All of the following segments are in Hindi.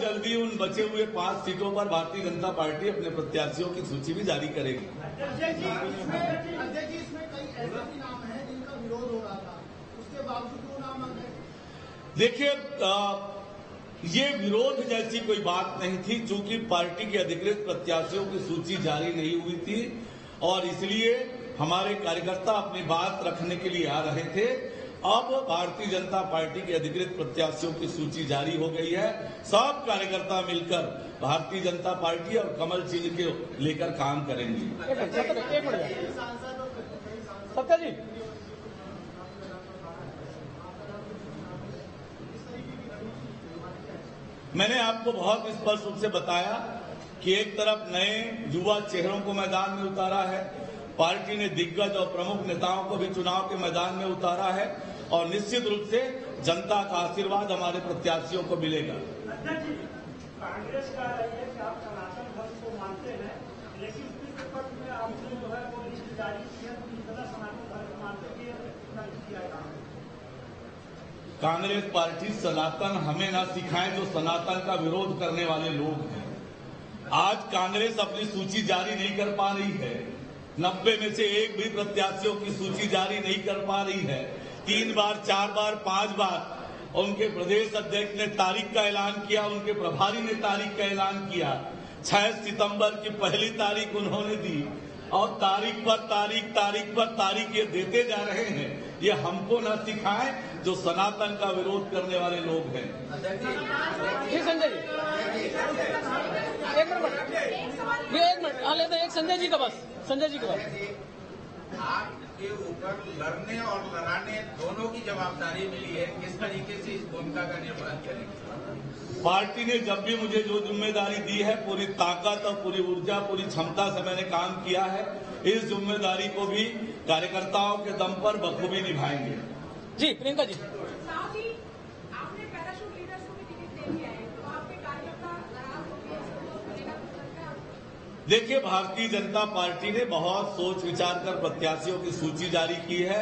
जल्दी उन बचे हुए 5 सीटों पर भारतीय जनता पार्टी अपने प्रत्याशियों की सूची भी जारी करेगी। अध्यक्ष जी, इसमें कई ऐसे भी नाम हैं जिनका विरोध हो रहा था, उसके बावजूद वो नाम आ गए। देखिए, ये विरोध जैसी कोई बात नहीं थी, चूंकि पार्टी के अधिकृत प्रत्याशियों की सूची जारी नहीं हुई थी और इसलिए हमारे कार्यकर्ता अपनी बात रखने के लिए आ रहे थे। अब भारतीय जनता पार्टी के अधिकृत प्रत्याशियों की सूची जारी हो गई है। सब कार्यकर्ता मिलकर भारतीय जनता पार्टी और कमल चिन्ह के लेकर काम करेंगे। सत्या जी, मैंने आपको बहुत स्पष्ट रूप से बताया कि एक तरफ नए युवा चेहरों को मैदान में उतारा है, पार्टी ने दिग्गज और प्रमुख नेताओं को भी चुनाव के मैदान में उतारा है और निश्चित रूप से जनता का आशीर्वाद हमारे प्रत्याशियों को मिलेगा। कांग्रेस का है कि आप सनातन धर्म को मानते हैं, लेकिन पिछले पक्ष में आपने जो है वो लिस्ट जारी की है, सनातन धर्म मानते किया है। कांग्रेस पार्टी सनातन हमें ना सिखाए जो सनातन का विरोध करने वाले लोग हैं। आज कांग्रेस अपनी सूची जारी नहीं कर पा रही है, 90 में से एक भी प्रत्याशियों की सूची जारी नहीं कर पा रही है। 3 बार, 4 बार, 5 बार उनके प्रदेश अध्यक्ष ने तारीख का ऐलान किया, उनके प्रभारी ने तारीख का ऐलान किया। 6 सितंबर की पहली तारीख उन्होंने दी और तारीख पर तारीख ये देते जा रहे हैं। ये हमको न सिखाएं जो सनातन का विरोध करने वाले लोग हैं। जी संजय जी, एक मिनट लेते हैं। एक संजय जी का बस, संजय जी का बस। आपके ऊपर लड़ने और लड़ाने दोनों की जवाबदारी मिली है, किस तरीके से इस भूमिका का निर्वहन करेंगे? पार्टी ने जब भी मुझे जो जिम्मेदारी दी है, पूरी ताकत और पूरी ऊर्जा, पूरी क्षमता से मैंने काम किया है। इस जिम्मेदारी को भी कार्यकर्ताओं के दम पर बखूबी निभाएंगे। जी प्रियंका जी, साथ ही आपने पैराशूट लीडर्स को भी टिकट दे दिया है, तो आपके कार्यकर्ता नाराज होकर देखिए, भारतीय जनता पार्टी ने बहुत सोच विचार कर प्रत्याशियों की सूची जारी की है।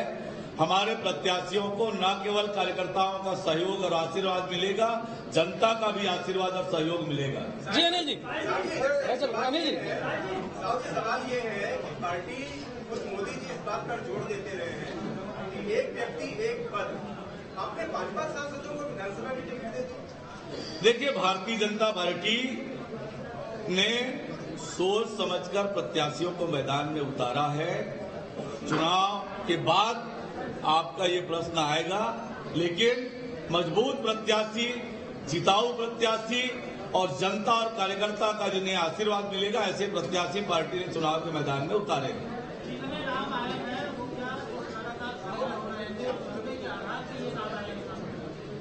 हमारे प्रत्याशियों को न केवल कार्यकर्ताओं का सहयोग और आशीर्वाद मिलेगा, जनता का भी आशीर्वाद और सहयोग मिलेगा। जी अनिल जी, अनिल जी, सवाल ये है कि पार्टी खुद मोदी जी इस बात पर जोर देते रहे हैं कि एक व्यक्ति एक पद, आपने 5 सांसदों को विधानसभा में टिकट दे दी। देखिए, भारतीय जनता पार्टी ने सोच समझकर प्रत्याशियों को मैदान में उतारा है। चुनाव के बाद आपका ये प्रश्न आएगा, लेकिन मजबूत प्रत्याशी, जिताऊ प्रत्याशी और जनता और कार्यकर्ता का जिन्हें आशीर्वाद मिलेगा, ऐसे प्रत्याशी पार्टी ने चुनाव के मैदान में उतारे।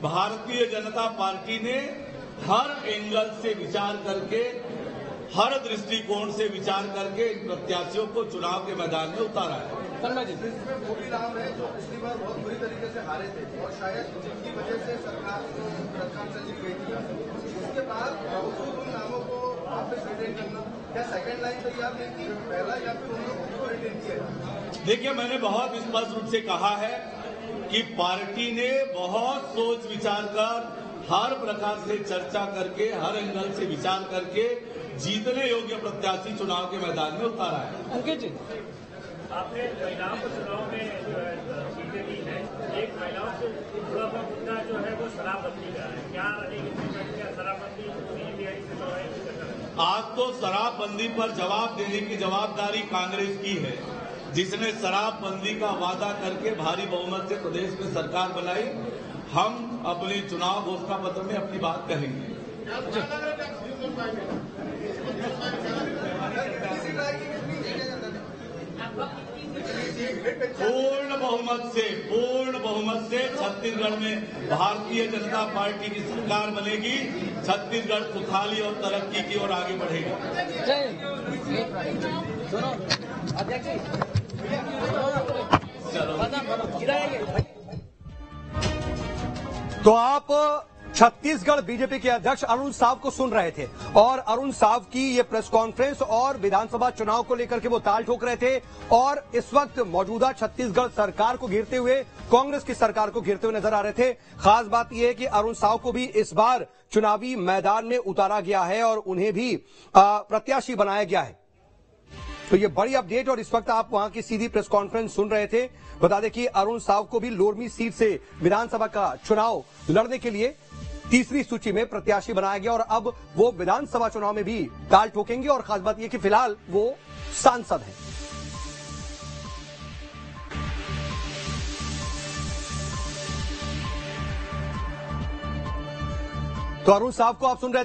भारतीय जनता पार्टी ने हर एंगल से विचार करके, हर दृष्टिकोण से विचार करके इन प्रत्याशियों को चुनाव के मैदान में उतारा है। इसमें वो भी नाम है जो पिछली बार बहुत बुरी तरीके से हारे थे और शायद जिनकी वजह से सरकार चली गई थी। उसके बाद बावजूद उन नामों को वापस रिटेन करना, क्या सेकंड लाइन तैयार नहीं की, पहला या फिर उन लोगों को रिटेन किया? देखिए, मैंने बहुत स्पष्ट रूप से कहा है कि पार्टी ने बहुत सोच विचार कर, हर प्रकार से चर्चा करके, हर एंगल से विचार करके जीतने योग्य प्रत्याशी चुनाव के मैदान में उतारा है। अंकित जी, आपने महिलाओं को चुनाव में जो है सीटें दी है, एक महिलाओं से जुड़ा हुआ मुद्दा जो है वो शराबबंदी का है, क्या रहेगी शराबबंदी? आज तो शराबबंदी पर जवाब देने की जवाबदारी कांग्रेस की है, जिसने शराबबंदी का वादा करके भारी बहुमत से प्रदेश में सरकार बनाई। हम अपने चुनाव घोषणा पत्र में अपनी बात कहेंगे। पूर्ण बहुमत से छत्तीसगढ़ में भारतीय जनता पार्टी की सरकार बनेगी। छत्तीसगढ़ खुशहाली और तरक्की की ओर आगे बढ़ेगा। तो आप छत्तीसगढ़ बीजेपी के अध्यक्ष अरुण साव को सुन रहे थे और अरुण साव की ये प्रेस कॉन्फ्रेंस और विधानसभा चुनाव को लेकर के वो ताल ठोक रहे थे और इस वक्त मौजूदा छत्तीसगढ़ सरकार को घेरते हुए, कांग्रेस की सरकार को घेरते हुए नजर आ रहे थे। खास बात यह है कि अरुण साव को भी इस बार चुनावी मैदान में उतारा गया है और उन्हें भी प्रत्याशी बनाया गया है। तो ये बड़ी अपडेट और इस वक्त आप वहां की सीधी प्रेस कॉन्फ्रेंस सुन रहे थे। बता दें कि अरुण साव को भी लोरमी सीट से विधानसभा का चुनाव लड़ने के लिए तीसरी सूची में प्रत्याशी बनाया गया और अब वो विधानसभा चुनाव में भी ताल ठोकेंगे और खास बात यह कि फिलहाल वो सांसद हैं। तो अरुण साव को आप सुन रहे